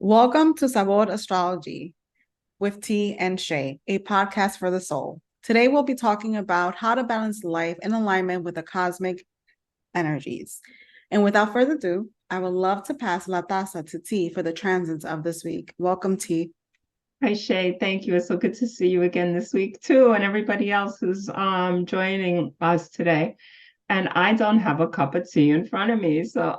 Welcome to Sabor Astrology with T and Shay, a podcast for the soul. Today we'll be talking about how to balance life in alignment with the cosmic energies. And without further ado, I would love to pass La Taza to T for the transits of this week. Welcome, T. Hi Shay, thank you. It's so good to see you again this week too, and everybody else who's joining us today. And I don't have a cup of tea in front of me, so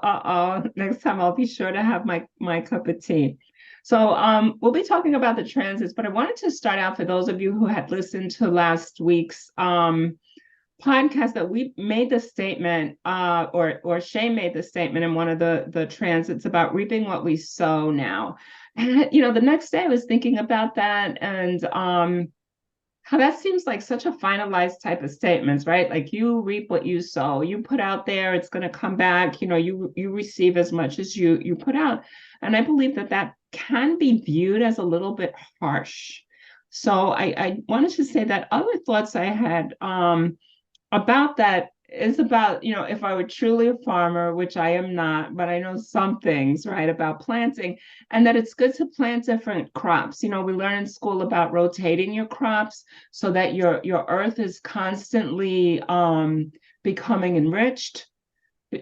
next time I'll be sure to have my cup of tea. So we'll be talking about the transits, but I wanted to start out for those of you who had listened to last week's podcast that we made the statement, or Shay made the statement in one of the transits about reaping what we sow now. And the next day I was thinking about that and how that seems like such a finalized type of statements, right? Like you reap what you sow, you put out there, it's going to come back. You receive as much as you put out, and I believe that can be viewed as a little bit harsh. So I wanted to say that other thoughts I had about that is about, if I were truly a farmer, which I am not, but I know some things, right, about planting, and that it's good to plant different crops. We learn in school about rotating your crops so that your earth is constantly becoming enriched,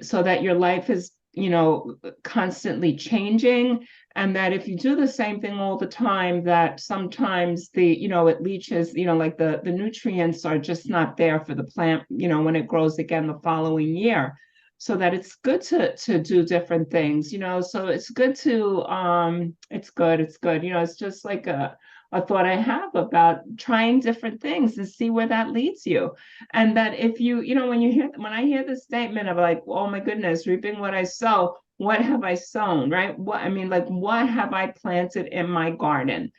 so that your life is, constantly changing. And that if you do the same thing all the time, that sometimes it leaches, like the nutrients are just not there for the plant, when it grows again the following year. So that it's good to do different things, so it's good to, it's good. It's just like a thought I have about trying different things and see where that leads you. And that if when I hear the statement of like, oh my goodness, reaping what I sow, what have I sown, right? What have I planted in my garden?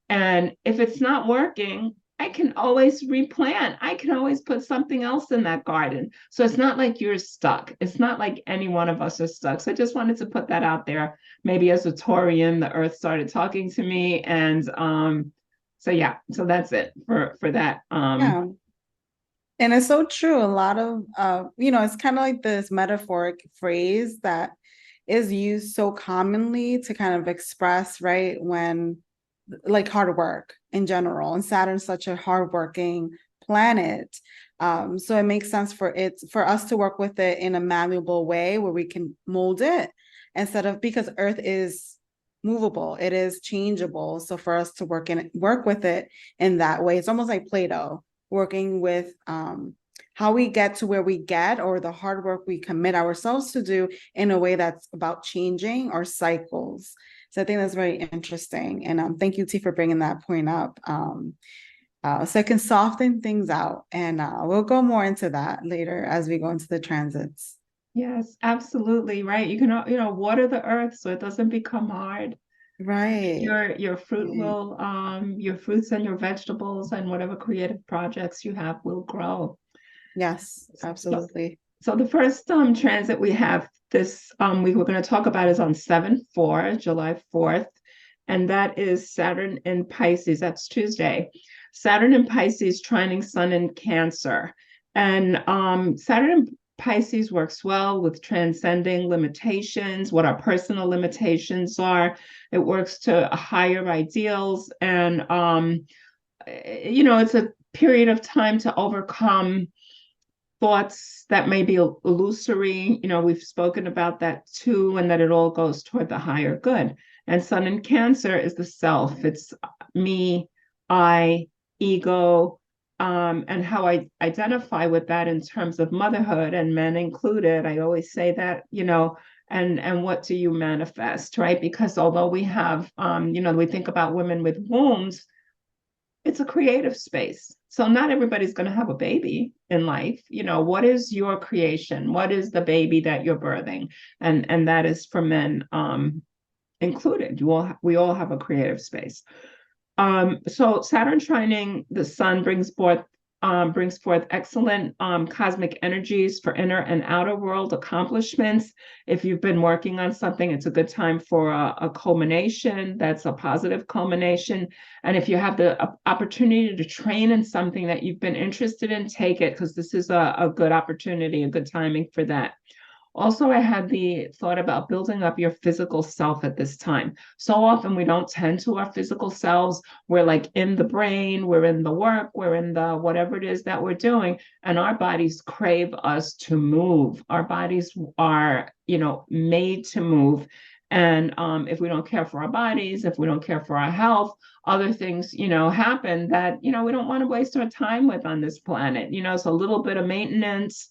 And if it's not working, I can always replant. I can always put something else in that garden. So it's not like you're stuck. It's not like any one of us are stuck. So I just wanted to put that out there. Maybe as a Taurian, the earth started talking to me. And so yeah, so that's it for that. Yeah. And it's so true. A lot of, it's kind of like this metaphoric phrase that is used so commonly to kind of express, right, when like hard work in general. And Saturn's such a hardworking planet. So it makes sense for us to work with it in a malleable way where we can mold it instead of, because Earth is movable, it is changeable. So for us to work with it in that way, it's almost like Play-Doh, working with how we get to where we get, or the hard work we commit ourselves to do in a way that's about changing our cycles. So I think that's very interesting. And thank you, T, for bringing that point up. So it can soften things out. And we'll go more into that later as we go into the transits. Yes, absolutely. Right. You can, water the earth so it doesn't become hard. Right. Your fruit Right. will, your fruits and your vegetables and whatever creative projects you have will grow. Yes, So, absolutely. so the first transit we have this week we're going to talk about is on 7/4, July 4th, and that is Saturn in Pisces. That's Tuesday. Saturn in Pisces trining Sun in Cancer. And Saturn in Pisces works well with transcending limitations, what our personal limitations are. It works to higher ideals. And, it's a period of time to overcome thoughts that may be illusory. We've spoken about that too, and that it all goes toward the higher good. And Sun in Cancer is the self. It's me, I, ego, and how I identify with that in terms of motherhood and men included. I always say that, and what do you manifest, right? Because although we have, we think about women with wombs, it's a creative space. So not everybody's going to have a baby in life. What is your creation? What is the baby that you're birthing? And that is for men included. We all have a creative space. So Saturn trining the sun brings forth excellent cosmic energies for inner and outer world accomplishments. If you've been working on something, it's a good time for a culmination. That's a positive culmination. And if you have the opportunity to train in something that you've been interested in, take it, because this is a good opportunity, a good timing for that. Also, I had the thought about building up your physical self at this time. So often we don't tend to our physical selves. We're like in the brain, we're in the work, we're in the whatever it is that we're doing, and our bodies crave us to move. Our bodies are, made to move. And if we don't care for our bodies, if we don't care for our health, other things, happen that, we don't want to waste our time with on this planet. So a little bit of maintenance,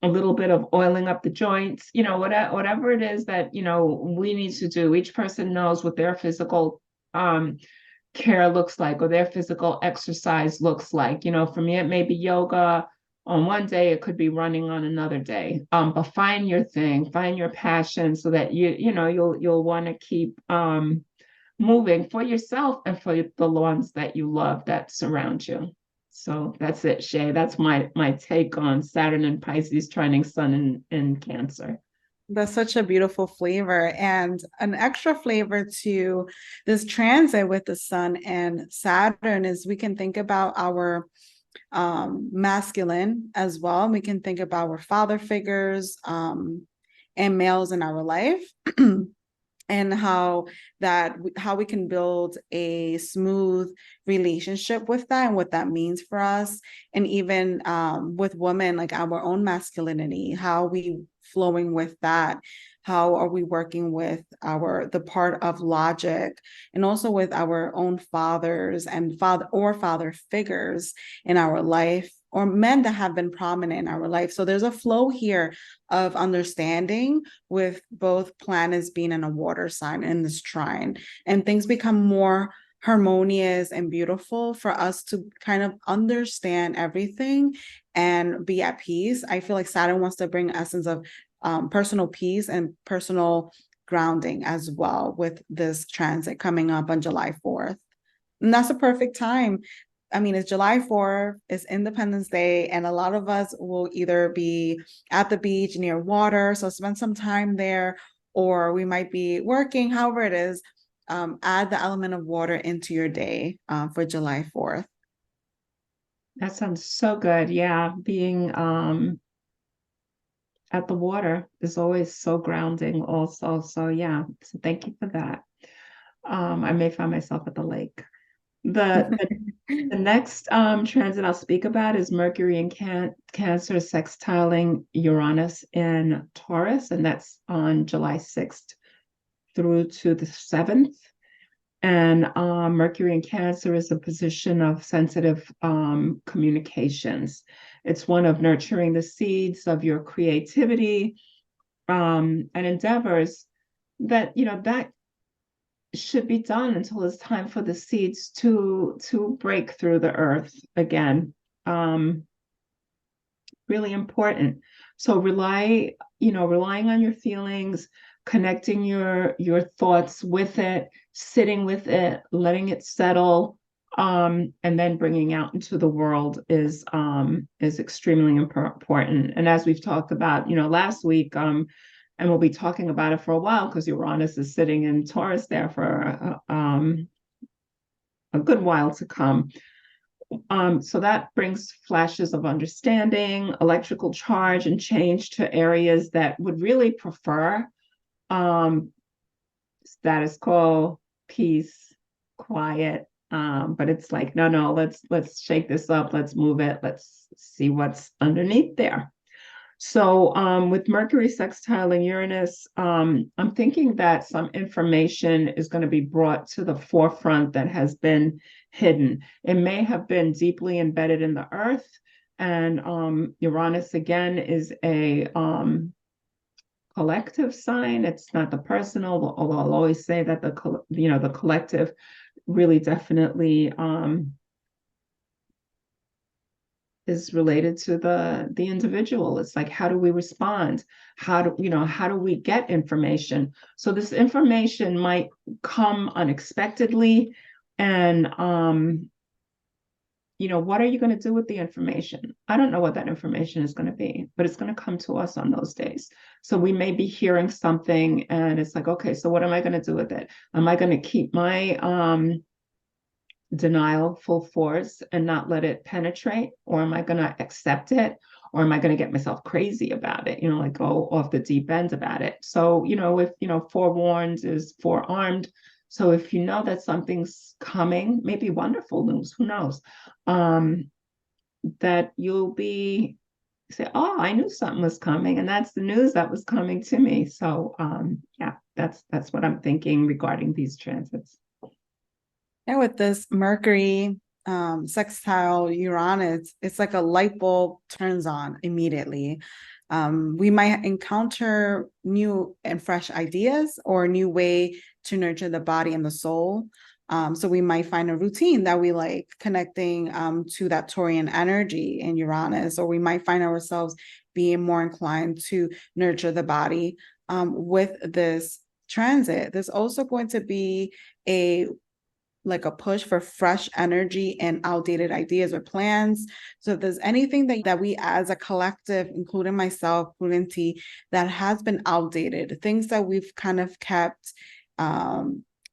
a little bit of oiling up the joints, whatever it is that, we need to do. Each person knows what their physical care looks like or their physical exercise looks like. For me, it may be yoga on one day, it could be running on another day. But find your thing, find your passion so that you'll want to keep moving for yourself and for the ones that you love that surround you. So that's it, Shay. That's my take on Saturn and Pisces trining Sun in Cancer. That's such a beautiful flavor. And an extra flavor to this transit with the sun and Saturn is we can think about our masculine as well. We can think about our father figures and males in our life. And how we can build a smooth relationship with that and what that means for us. And even with women, like our own masculinity, how we flowing with that, how are we working with the part of logic, and also with our own fathers and father figures in our life, or men that have been prominent in our life. So there's a flow here of understanding with both planets being in a water sign in this trine, and things become more harmonious and beautiful for us to kind of understand everything and be at peace. I feel like Saturn wants to bring essence of personal peace and personal grounding as well with this transit coming up on July 4th. And that's a perfect time. I mean, it's July 4th, it's Independence Day, and a lot of us will either be at the beach near water, so spend some time there, or we might be working, however it is. Add the element of water into your day for July 4th. That sounds so good. Yeah, being at the water is always so grounding also. So yeah, so thank you for that. I may find myself at the lake. The next transit I'll speak about is Mercury in Cancer sextiling Uranus in Taurus, and that's on July 6th through to the 7th. And Mercury in Cancer is a position of sensitive communications. It's one of nurturing the seeds of your creativity and endeavors that, that should be done until it's time for the seeds to break through the earth again. Really important. So relying on your feelings, connecting your thoughts with it, sitting with it, letting it settle, and then bringing out into the world is extremely important. And as we've talked about, last week, and we'll be talking about it for a while because Uranus is sitting in Taurus there for a good while to come. So that brings flashes of understanding, electrical charge, and change to areas that would really prefer status quo, peace, quiet. But it's like, no, let's shake this up, let's move it, let's see what's underneath there. So with Mercury sextiling Uranus, I'm thinking that some information is going to be brought to the forefront that has been hidden. It may have been deeply embedded in the earth. And Uranus, again, is a collective sign. It's not the personal, although I'll always say that the collective really definitely is related to the individual. It's like, how do we respond? How do we get information? So this information might come unexpectedly, and what are you going to do with the information? I don't know what that information is going to be, but it's going to come to us on those days. So we may be hearing something and it's like, okay, so what am I going to do with it? Am I going to keep my denial full force and not let it penetrate, or am I going to accept it, or am I going to get myself crazy about it? Like go off the deep end about it. So, if, forewarned is forearmed. So if you know that something's coming, maybe wonderful news, who knows, that you'll be say, oh, I knew something was coming, and that's the news that was coming to me. So yeah, that's what I'm thinking regarding these transits. Yeah, with this Mercury sextile Uranus, it's like a light bulb turns on immediately. We might encounter new and fresh ideas or a new way to nurture the body and the soul. So we might find a routine that we like connecting to that Taurian energy in Uranus, or we might find ourselves being more inclined to nurture the body with this transit. There's also going to be a like a push for fresh energy and outdated ideas or plans. So if there's anything that we as a collective, including myself, Prudenti, that has been outdated, things that we've kind of kept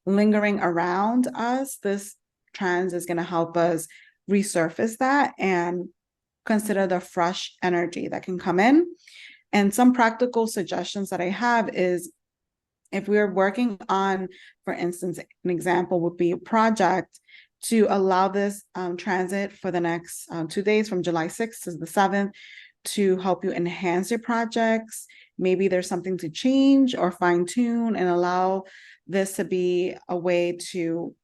lingering around us, this trans is going to help us resurface that and consider the fresh energy that can come in. And some practical suggestions that I have is if we're working on, for instance, an example would be a project to allow this transit for the next 2 days from July 6th to the 7th to help you enhance your projects. Maybe there's something to change or fine tune and allow this to be a way to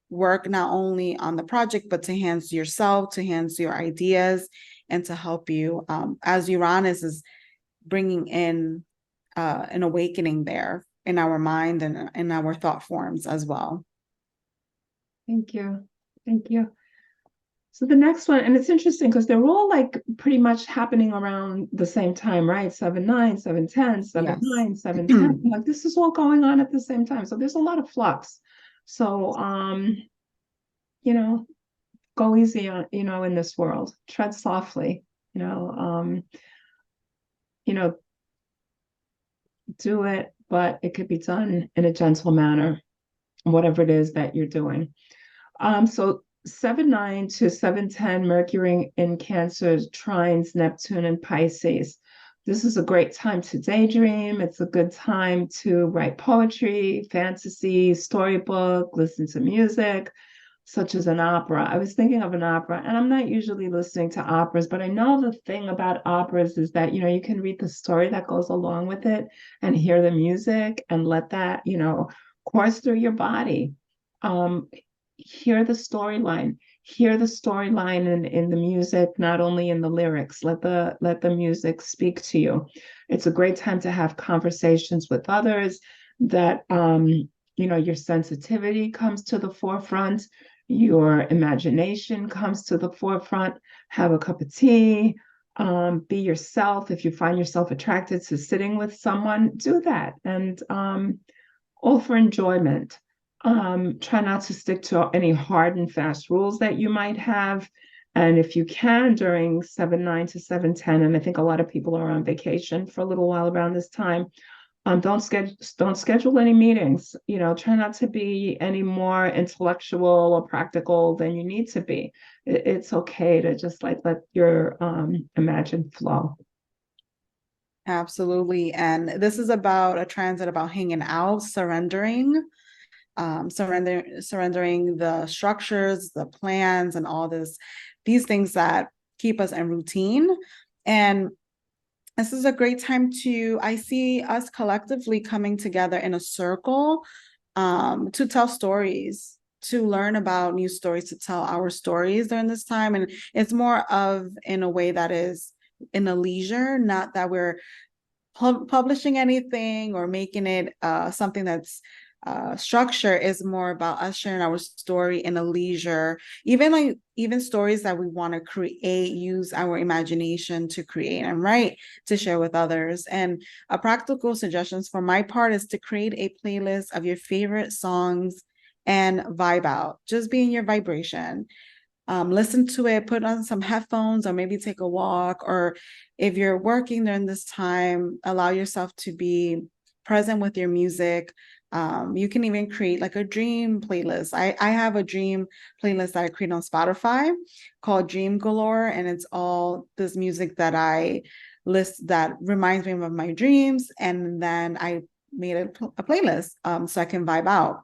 work not only on the project, but to enhance yourself, to enhance your ideas, and to help you as Uranus is bringing in an awakening there in our mind and in our thought forms as well. Thank you. Thank you. So the next one, and it's interesting because they're all like pretty much happening around the same time, right? 7-9, 7-10, seven Yes. nine, 7-10. Like this is all going on at the same time. So there's a lot of flux. So you know, go easy on, in this world. Tread softly, you know, you know, do it, but it could be done in a gentle manner, whatever it is that you're doing. So 7-9 to 7-10, Mercury in Cancer trines Neptune and Pisces. This is a great time to daydream. It's a good time to write poetry, fantasy, storybook, listen to music, such as an opera. I was thinking of an opera, and I'm not usually listening to operas, but I know the thing about operas is that, you can read the story that goes along with it and hear the music and let that, course through your body. Hear the storyline, in the music, not only in the lyrics. Let the music speak to you. It's a great time to have conversations with others that your sensitivity comes to the forefront, your imagination comes to the forefront. Have a cup of tea, be yourself. If you find yourself attracted to sitting with someone, do that, and all for enjoyment. Try not to stick to any hard and fast rules that you might have. And if you can, during 7-9 to 7-10, and I think a lot of people are on vacation for a little while around this time, don't schedule any meetings. Try not to be any more intellectual or practical than you need to be. It's okay to just like let your imagine flow. Absolutely. And this is about a transit about hanging out, surrendering the structures, the plans, and all these things that keep us in routine. And this is a great time I see us collectively coming together in a circle to tell stories, to learn about new stories, to tell our stories during this time. And it's more of in a way that is in a leisure, not that we're publishing anything or making it something that's structure is more about us sharing our story in a leisure, even stories that we want to create, use our imagination to create and write to share with others. And a practical suggestions for my part is to create a playlist of your favorite songs and vibe out, just be in your vibration. Listen to it, put on some headphones, or maybe take a walk. Or if you're working during this time, allow yourself to be present with your music. You can even create like a dream playlist. I have a dream playlist that I create on Spotify called Dream Galore, and it's all this music that I list that reminds me of my dreams. And then I made a playlist so I can vibe out.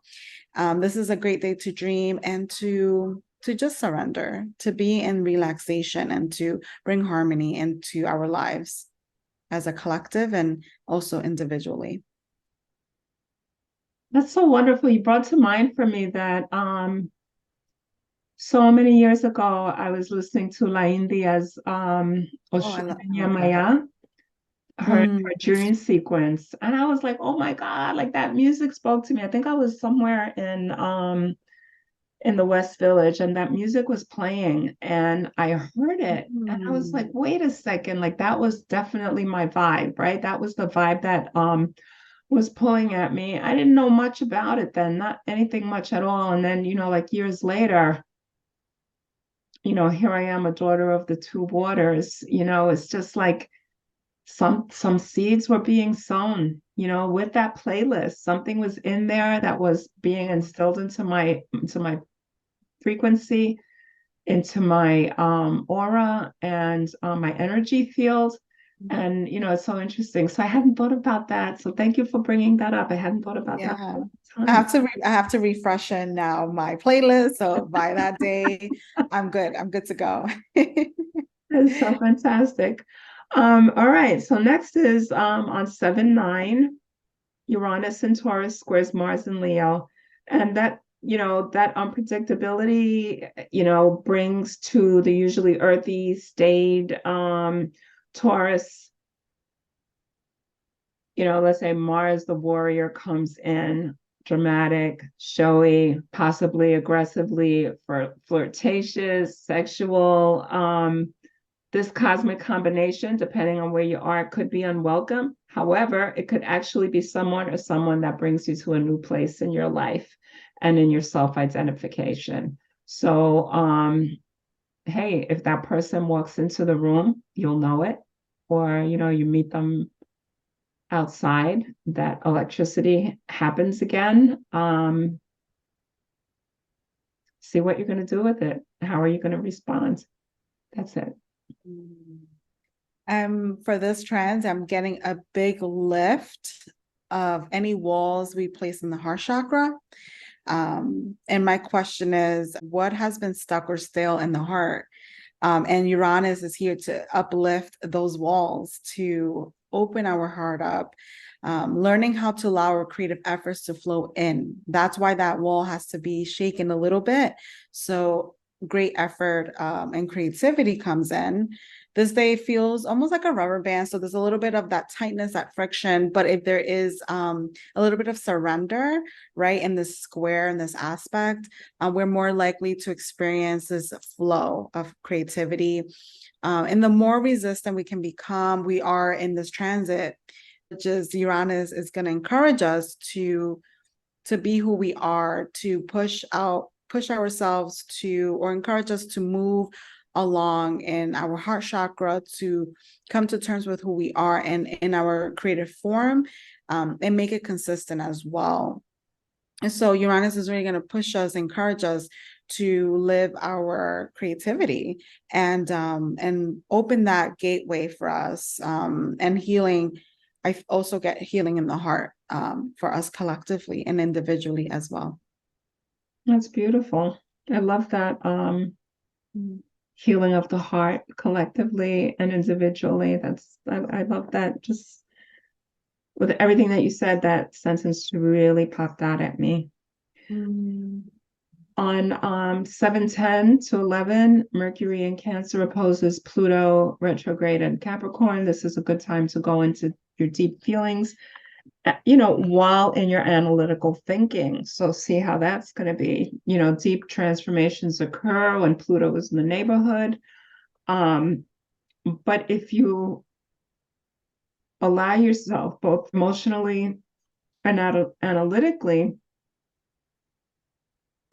This is a great day to dream and to just surrender, to be in relaxation and to bring harmony into our lives as a collective and also individually. That's so wonderful. You brought to mind for me that so many years ago I was listening to La India's Oh, I Oshunanya love that. Maya, her Mm. dream sequence. And I was like, oh my God, like that music spoke to me. I think I was somewhere in the West Village and that music was playing and I heard it and I was like, Mm. wait a second, like that was definitely my vibe, right? That was the vibe that was pulling at me. I didn't know much about it then, not anything much at all. And then, like years later, here I am, a daughter of the two waters. It's just like some seeds were being sown, with that playlist. Something was in there that was being instilled into my frequency, into my aura and my energy field. And it's so interesting. So I hadn't thought about that. So thank you for bringing that up. I hadn't thought about that Yeah. for a long time. I have to refresh in now my playlist. So by that day, I'm good. I'm good to go. That's so fantastic. All right. So next is on 7/9, Uranus and Taurus squares Mars and Leo. And that unpredictability, brings to the usually earthy, staid Taurus. Let's say Mars, the warrior, comes in dramatic, showy, possibly aggressively flirtatious, sexual. This cosmic combination, depending on where you are, could be unwelcome. However, it could actually be someone or someone that brings you to a new place in your life and in your self-identification. So, hey, if that person walks into the room, you'll know it. Or, you meet them outside, that electricity happens again. See what you're going to do with it. How are you going to respond? That's it. For this trend, I'm getting a big lift of any walls we place in the heart chakra. And my question is, what has been stuck or stale in the heart? And Uranus is here to uplift those walls, to open our heart up, learning how to allow our creative efforts to flow in. That's why that wall has to be shaken a little bit. So great effort and creativity comes in. This day feels almost like a rubber band. So there's a little bit of that tightness, that friction. But if there is a little bit of surrender, right, in this square, in this aspect, we're more likely to experience this flow of creativity. And the more resistant we can become, we are in this transit, which is Uranus is going to encourage us to be who we are, to push ourselves to, or encourage us to move along in our heart chakra, to come to terms with who we are and in our creative form, and make it consistent as well. And so Uranus is really going to push us, encourage us to live our creativity and open that gateway for us, and healing. I also get healing in the heart, for us collectively and individually as well. That's beautiful. I love that healing of the heart collectively and individually. I love that. Just with everything that you said, that sentence really popped out at me. Mm. On 7/10 to 11, Mercury in Cancer opposes Pluto retrograde in Capricorn. This is a good time to go into your deep feelings, while in your analytical thinking. So see how that's going to be. Deep transformations occur when Pluto is in the neighborhood. But if you allow yourself, both emotionally and analytically,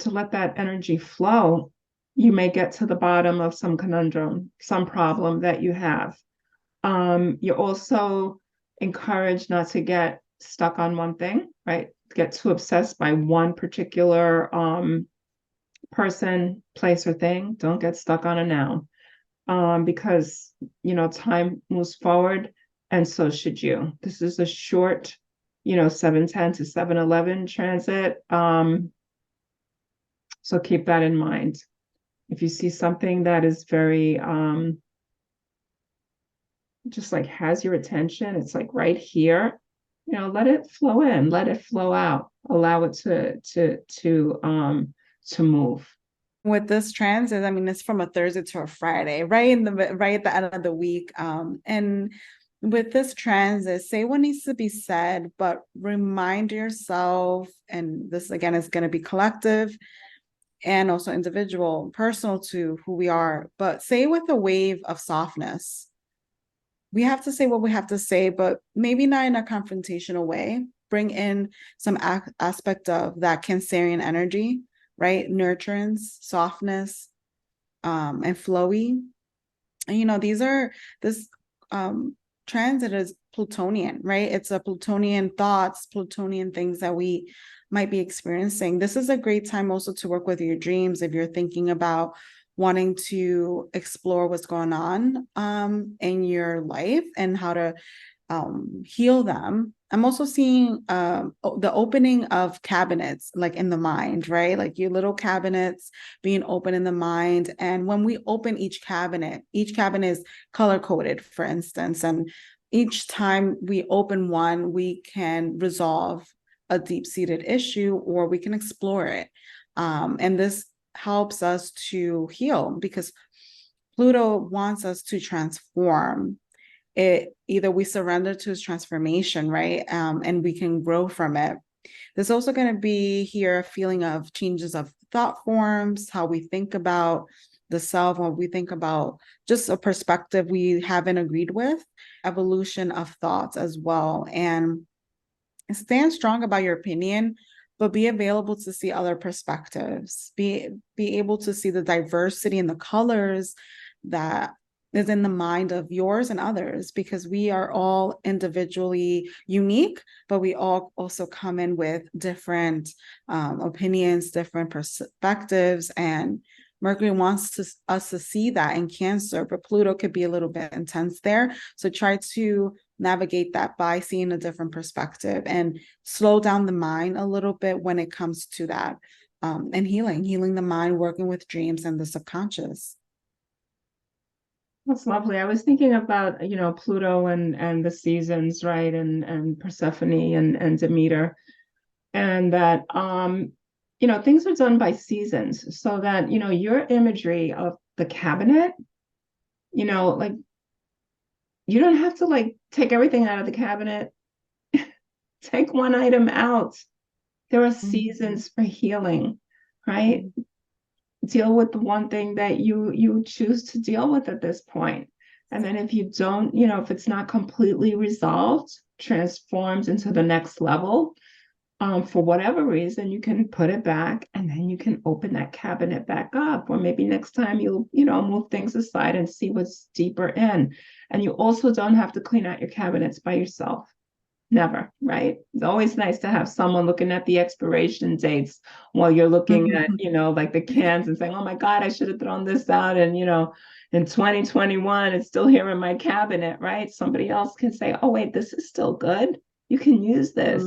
to let that energy flow, you may get to the bottom of some conundrum, some problem that you have. You're also encouraged not to get stuck on one thing, right? get too obsessed by one particular person, place, or thing. Don't get stuck on a noun, because time moves forward, and so should you. This is a short, 710 to 711 transit. So keep that in mind. If you see something that is very just like has your attention, it's like right here, let it flow in, let it flow out, allow it to move. With this transit, I mean, it's from a Thursday to a Friday, right at the end of the week. And with this transit, say what needs to be said, but remind yourself, and this again is going to be collective and also individual, personal to who we are, but say with a wave of softness. We have to say what we have to say, but maybe not in a confrontational way. Bring in some aspect of that Cancerian energy, right? Nurturance, softness, and flowy. And this transit is Plutonian, right? It's a Plutonian thoughts, Plutonian things that we might be experiencing. This is a great time also to work with your dreams if you're thinking about wanting to explore what's going on in your life and how to heal them. I'm also seeing the opening of cabinets, like in the mind, right? Like your little cabinets being open in the mind. And when we open each cabinet is color coded, for instance. And each time we open one, we can resolve a deep-seated issue or we can explore it. And this helps us to heal because Pluto wants us to transform. It either we surrender to its transformation, right? And we can grow from it. There's also going to be here a feeling of changes of thought forms, how we think about the self, what we think about just a perspective we haven't agreed with, evolution of thoughts as well. And stand strong about your opinion, but be available to see other perspectives. Be able to see the diversity and the colors that is in the mind of yours and others, because we are all individually unique, but we all also come in with different opinions, different perspectives, and Mercury wants us to see that in Cancer, but Pluto could be a little bit intense there. So try to navigate that by seeing a different perspective and slow down the mind a little bit when it comes to that, and healing the mind, working with dreams and the subconscious. That's lovely. I was thinking about, Pluto and the seasons, right? And Persephone and Demeter. And that things are done by seasons. So that, your imagery of the cabinet, like you don't have to like take everything out of the cabinet. Take one item out. There are seasons for healing, right? Deal with the one thing that you choose to deal with at this point. And then if you don't, if it's not completely resolved, transforms into the next level, for whatever reason, you can put it back and then you can open that cabinet back up. Or maybe next time you'll, move things aside and see what's deeper in. And you also don't have to clean out your cabinets by yourself. Never, right? It's always nice to have someone looking at the expiration dates while you're looking at, like the cans and saying, oh my God, I should have thrown this out. And, in 2021, it's still here in my cabinet, right? Somebody else can say, oh, wait, this is still good. You can use this.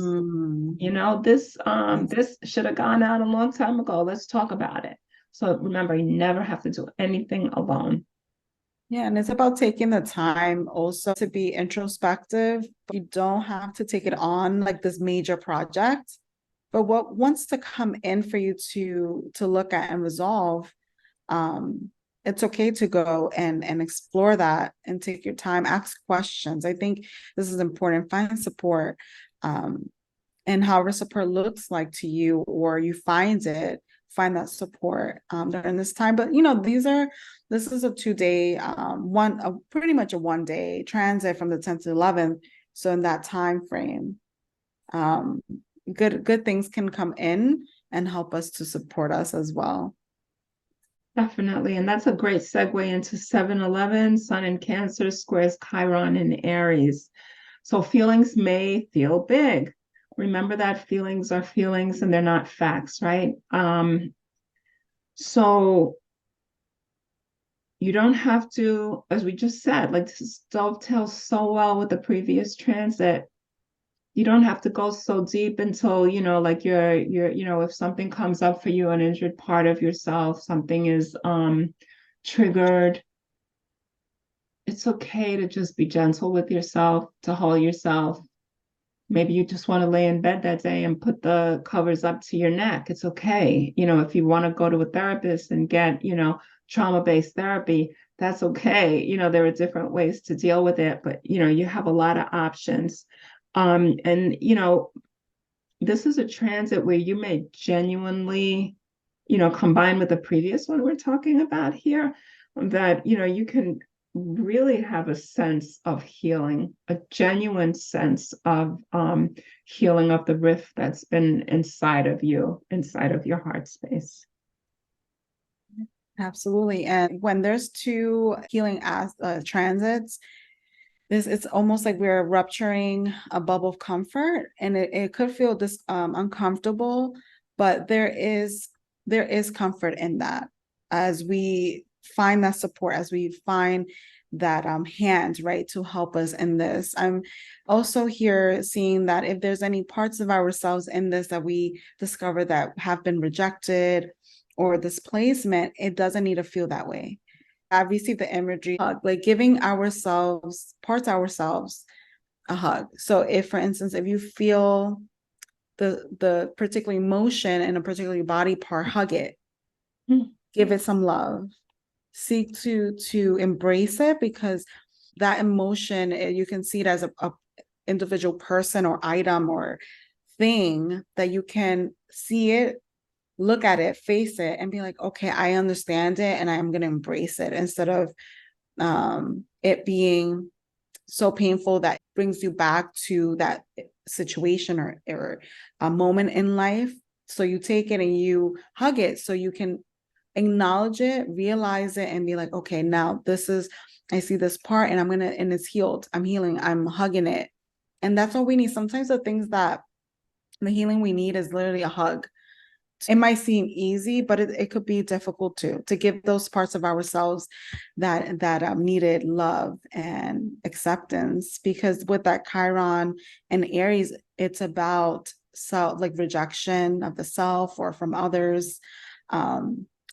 This should have gone out a long time ago. Let's talk about it. So remember, you never have to do anything alone. Yeah, and it's about taking the time also to be introspective. You don't have to take it on like this major project, but what wants to come in for you to look at and resolve, it's okay to go and explore that and take your time, ask questions. I think this is important. Find support, and however support looks like to you, or you find that support during this time. But this is a 2-day, pretty much a 1-day transit from the 10th to 11th. So in that time frame, good things can come in and help us to support us as well. Definitely. And that's a great segue into 7-11. Sun in Cancer squares Chiron in Aries. So feelings may feel big, Remember that feelings are feelings and they're not facts, right? So you don't have to, as we just said, like this dovetails so well with the previous transit. You don't have to go so deep until, like if something comes up for you, an injured part of yourself, something is triggered, it's okay to just be gentle with yourself, to hold yourself. Maybe you just want to lay in bed that day and put the covers up to your neck. It's okay. If you want to go to a therapist and get, trauma-based therapy, that's okay. There are different ways to deal with it, but, you have a lot of options. And, this is a transit where you may genuinely, combine with the previous one we're talking about here, that, you can really have a sense of healing, a genuine sense of healing of the rift that's been inside of you, inside of your heart space. Absolutely. And when there's two healing transits, it's almost like we're rupturing a bubble of comfort, and it could feel this uncomfortable, but there is comfort in that as we find that support, as we find that hand, right, to help us in this. I'm also here seeing that if there's any parts of ourselves in this that we discover that have been rejected or displacement, it doesn't need to feel that way. I've received the imagery hug, like giving ourselves a hug. So if, for instance, if you feel the particular emotion in a particular body part, hug it, give it some love, seek to embrace it, because that emotion, you can see it as a individual person or item or thing that you can see it, look at it, face it, and be like, okay, I understand it and I'm going to embrace it, instead of it being so painful that brings you back to that situation or a moment in life. So you take it and you hug it so you can acknowledge it, realize it, and be like, okay, now I see this part and it's healed. I'm healing, I'm hugging it. And that's all we need. Sometimes the healing we need is literally a hug. It might seem easy, but it could be difficult too, to give those parts of ourselves that needed love and acceptance. Because with that Chiron and Aries, it's about self, like rejection of the self or from others.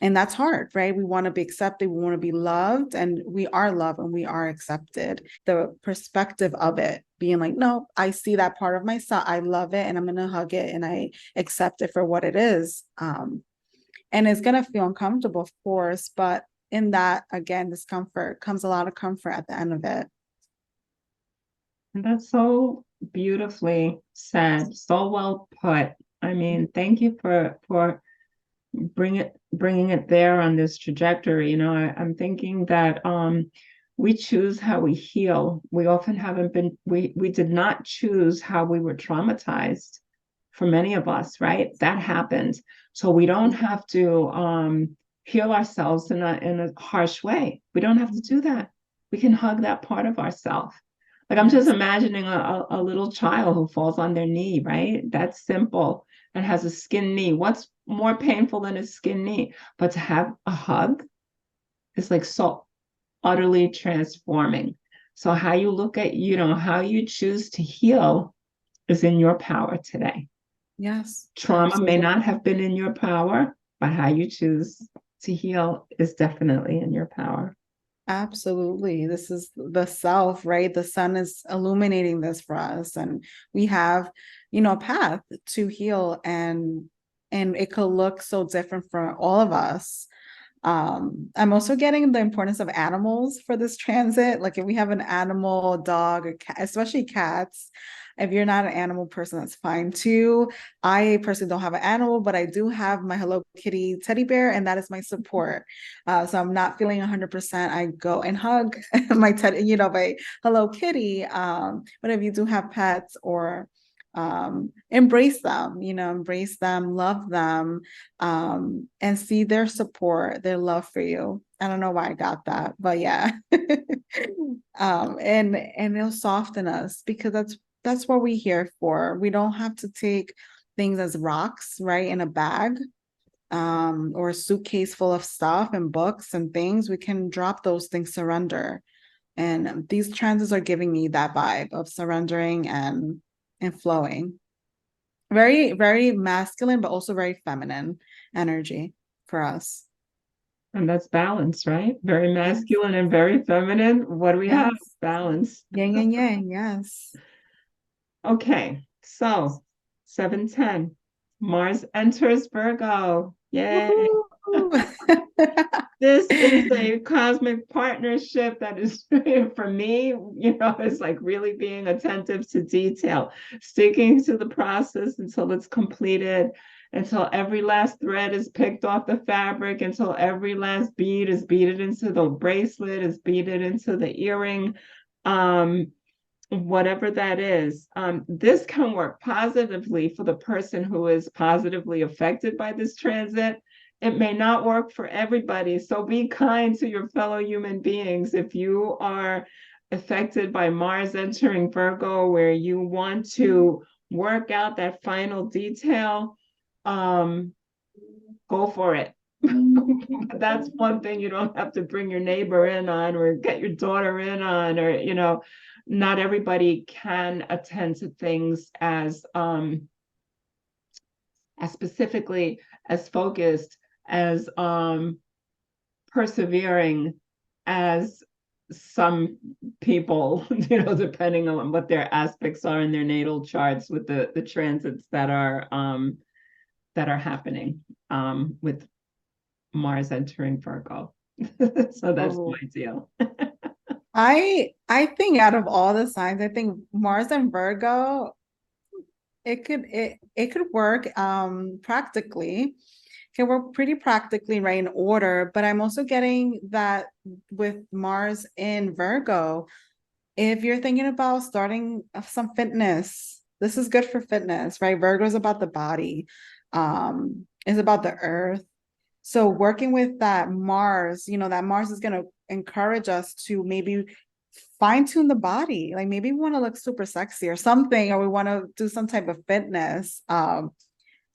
And that's hard, right? We want to be accepted, we want to be loved, and we are loved and we are accepted. The perspective of it being like, no, I see that part of myself, I love it, and I'm going to hug it and I accept it for what it is. And it's going to feel uncomfortable, of course, but in that, again, discomfort comes a lot of comfort at the end of it. And that's so beautifully said, so well put. I mean, thank you for bringing it there on this trajectory. I'm thinking that we choose how we heal. We often haven't been, we did not choose how we were traumatized, for many of us, right? That happened. So we don't have to heal ourselves in a harsh way. We don't have to do that. We can hug that part of ourselves. Like I'm just Yes. imagining a little child who falls on their knee, right? That's simple, and has a skin knee. What's more painful than a skin knee? But to have a hug is like so utterly transforming. So how you look at, how you choose to heal is in your power today. Yes, Trauma may absolutely. not have been in your power, but how you choose to heal is definitely in your power. Absolutely. This is the self, right? The sun is illuminating this for us, and we have, a path to heal, and it could look so different for all of us. I'm also getting the importance of animals for this transit. Like if we have an animal, dog, or cat, especially cats, if you're not an animal person, that's fine too. I personally don't have an animal, but I do have my Hello Kitty teddy bear, and that is my support. So I'm not feeling 100%. I go and hug my teddy, my Hello Kitty. But if you do have pets, or embrace them, embrace them, love them, and see their support, their love for you. I don't know why I got that, but yeah. And it'll soften us, because that's what we're here for. We don't have to take things as rocks, right, in a bag, or a suitcase full of stuff and books and things. We can drop those things, surrender. And these transits are giving me that vibe of surrendering and flowing. Very, very masculine, but also very feminine energy for us. And that's balance, right? Very Yes, masculine and very feminine. What do we have? yes. Balance. Yin and yang, yes. Okay, so 7:10. Mars enters Virgo. Yay. Woohoo! This is a cosmic partnership that is, for me, it's like really being attentive to detail, sticking to the process until it's completed, until every last thread is picked off the fabric, until every last bead is beaded into the bracelet, is beaded into the earring, whatever that is. This can work positively for the person who is positively affected by this transit. It may not work for everybody. So be kind to your fellow human beings. If you are affected by Mars entering Virgo, where you want to work out that final detail, go for it. That's one thing you don't have to bring your neighbor in on or get your daughter in on, or, not everybody can attend to things as specifically, as focused, as persevering as some people, depending on what their aspects are in their natal charts with the transits that are happening with Mars entering Virgo. So that's Oh, my deal. I think out of all the signs, I think Mars and Virgo, it could work practically. Can work pretty practically, right, in order, but I'm also getting that with Mars in Virgo, if you're thinking about starting some fitness, this is good for fitness, right? Virgo is about the body, is about the earth. So working with that Mars, that Mars is going to encourage us to maybe fine tune the body. Like maybe we want to look super sexy or something, or we want to do some type of fitness.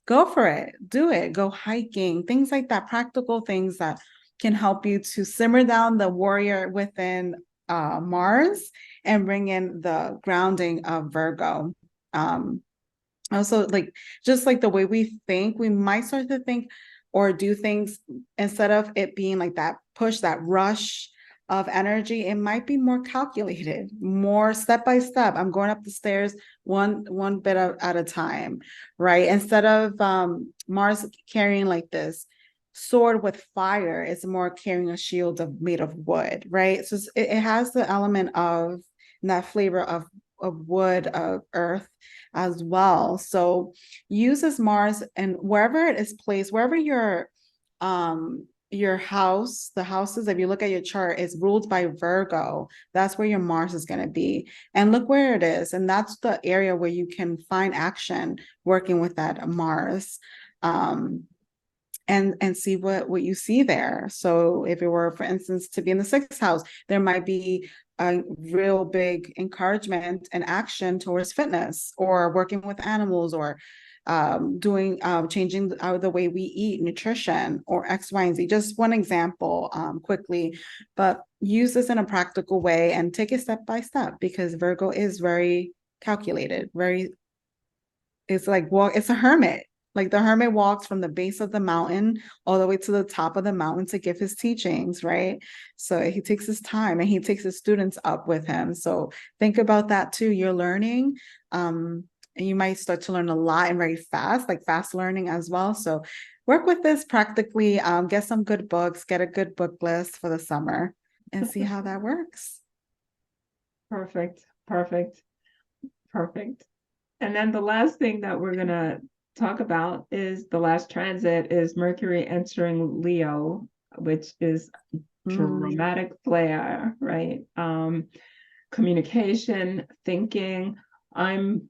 Go for it, do it, go hiking, things like that, practical things that can help you to simmer down the warrior within Mars and bring in the grounding of Virgo. Also, like just like the way we think, we might start to think or do things instead of it being like that push, that rush of energy, it might be more calculated, more step by step. I'm going up the stairs one bit at a time, right? Instead of Mars carrying like this sword with fire, it's more carrying a shield made of wood, right? So it has the element of that flavor of wood, of earth as well. So uses Mars, and wherever it is placed, wherever your house, the houses, if you look at your chart, is ruled by Virgo. That's where your Mars is going to be. And look where it is. And that's the area where you can find action working with that Mars. And see what you see there. So if it were, for instance, to be in the sixth house, there might be a real big encouragement and action towards fitness or working with animals or doing changing the way we eat, nutrition, or X, Y, and Z. Just one example quickly, but use this in a practical way and take it step by step, because Virgo is very calculated, very, it's like, well, it's a hermit. Like the hermit walks from the base of the mountain all the way to the top of the mountain to give his teachings, right? So he takes his time and he takes his students up with him. So think about that too. You're learning, and you might start to learn a lot and very fast, like fast learning as well. So work with this practically, get some good books, get a good book list for the summer and see how that works. Perfect, perfect, perfect. And then the last thing that we're going to talk about is the last transit is Mercury entering Leo, which is dramatic flair, right? Communication, thinking. And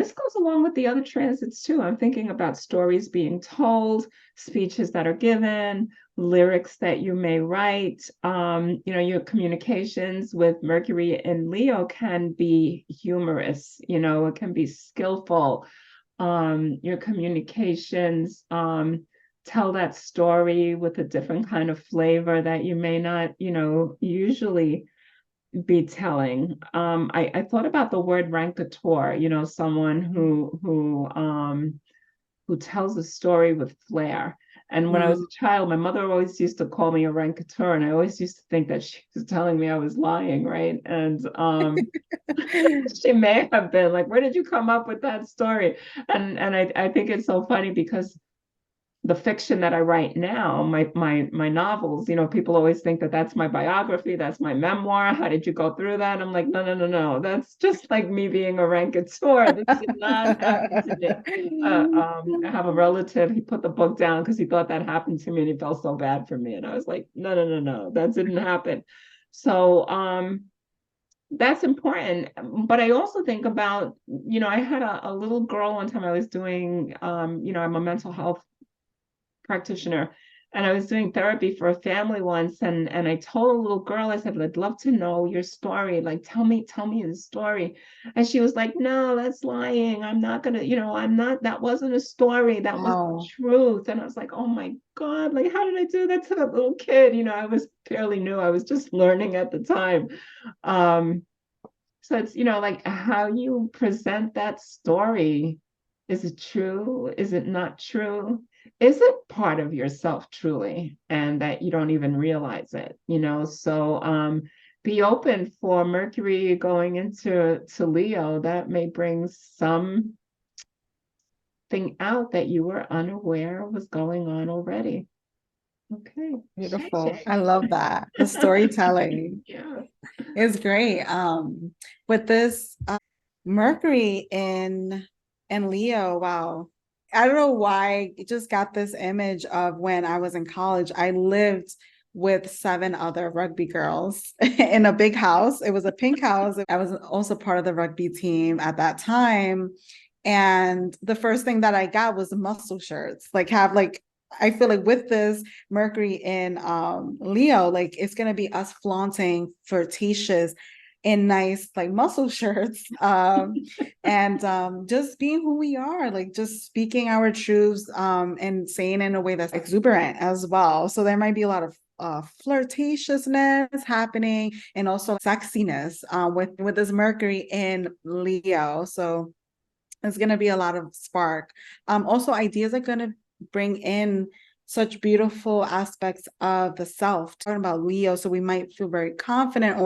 this goes along with the other transits too. I'm thinking about stories being told, speeches that are given, lyrics that you may write. Your communications with Mercury and Leo can be humorous, it can be skillful. Your communications tell that story with a different kind of flavor that you may not, usually be telling. I thought about the word raconteur, someone who tells a story with flair. And when I was Mm. a child, my mother always used to call me a raconteur, and I always used to think that she was telling me I was lying, right? And she may have been like, "Where did you come up with that story?" And I think it's so funny because the fiction that I write now, my novels, people always think that that's my biography, that's my memoir. How did you go through that? And I'm like, no, no, no, no. That's just like me being a raconteur. This did not happen to me. I have a relative. He put the book down because he thought that happened to me, and he felt so bad for me. And I was like, no, no, no, no, that didn't happen. So that's important. But I also think about, I had a little girl one time I was doing, I'm a mental health practitioner, and I was doing therapy for a family once, and I told a little girl, I said, I'd love to know your story, like tell me the story. And she was like, no, that's lying, I'm not gonna, I'm not, that wasn't a story, that was the Wow. truth. And I was like, oh my God, like how did I do that to that little kid? I was fairly new, I was just learning at the time. So it's, like how you present that story. Is it true? Is it not true? Is it part of yourself truly, and that you don't even realize it? So be open for Mercury going into Leo. That may bring something out that you were unaware was going on already. Okay. Shay Beautiful. Shay. I love that. The storytelling Yeah. is great. With this Mercury in Leo, wow. I don't know why I just got this image of when I was in college. I lived with 7 other rugby girls in a big house. It was a pink house. I was also part of the rugby team at that time. And the first thing that I got was muscle shirts. I feel like with this Mercury in Leo, like it's gonna be us flaunting flirtatious in nice like muscle shirts and just being who we are, like just speaking our truths and saying in a way that's exuberant as well. So there might be a lot of flirtatiousness happening and also sexiness with this Mercury in Leo. So it's going to be a lot of spark. Also, ideas are going to bring in such beautiful aspects of the self. Talking about Leo, so we might feel very confident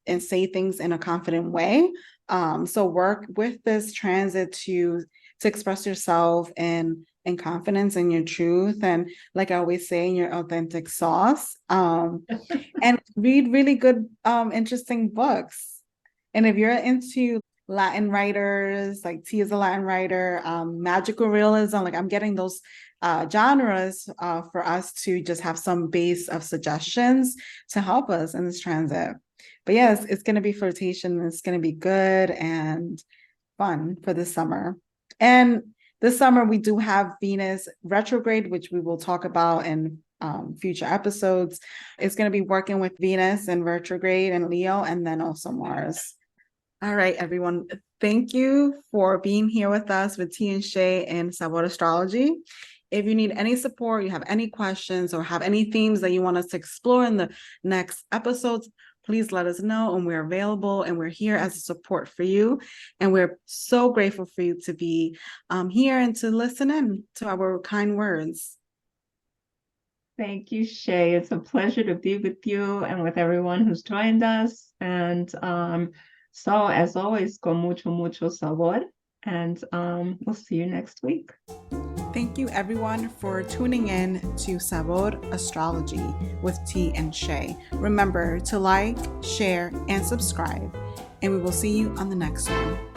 and say things in a confident way. So work with this transit to express yourself and confidence in your truth, and like I always say, in your authentic sauce. And read really good, interesting books. And if you're into Latin writers, like T is a Latin writer, magical realism, like I'm getting those genres for us to just have some base of suggestions to help us in this transit. But yes, it's going to be flirtation. It's going to be good and fun for this summer. And this summer, we do have Venus retrograde, which we will talk about in future episodes. It's going to be working with Venus and retrograde and Leo, and then also Mars. All right, everyone. Thank you for being here with us with T and Shay and Sabor Astrology. If you need any support, you have any questions, or have any themes that you want us to explore in the next episodes, please let us know, and we're available, and we're here as a support for you. And we're so grateful for you to be here and to listen in to our kind words. Thank you, Shay. It's a pleasure to be with you and with everyone who's joined us. And so, as always, con mucho, mucho sabor. And we'll see you next week. Thank you, everyone, for tuning in to Sabor Astrology with T and Shay. Remember to like, share, and subscribe, and we will see you on the next one.